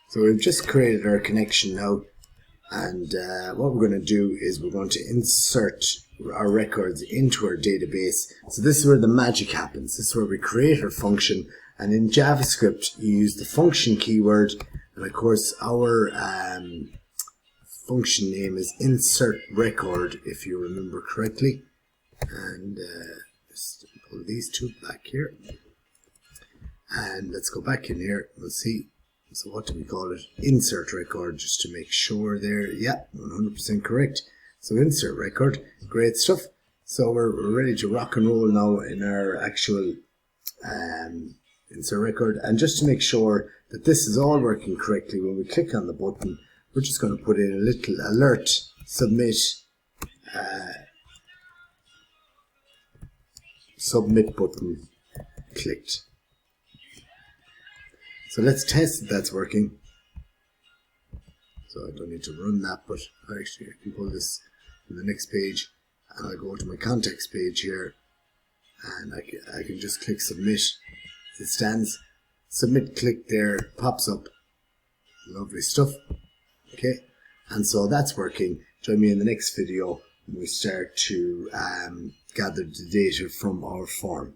So we've just created our connection now, and what we're going to do is we're going to insert our records into our database. So this is where the magic happens. This is where we create our function, and in JavaScript you use the function keyword, and of course our function name is insert record, if you remember correctly. And just pull these two back here, and let's go back in here. We'll see. So what do we call it? Insert record, just to make sure there. Yeah, 100% correct. So insert record, great stuff. So we're ready to rock and roll now in our actual insert record. And just to make sure that this is all working correctly, when we click on the button, we're just going to put in a little alert, submit, submit button clicked. So let's test that that's working. So I don't need to run that, but actually I can pull this to the next page, and I'll go to my context page here, and I can just click submit. It stands submit click there, pops up. Lovely stuff. Okay, and so that's working. Join me in the next video when we start to gather the data from our form.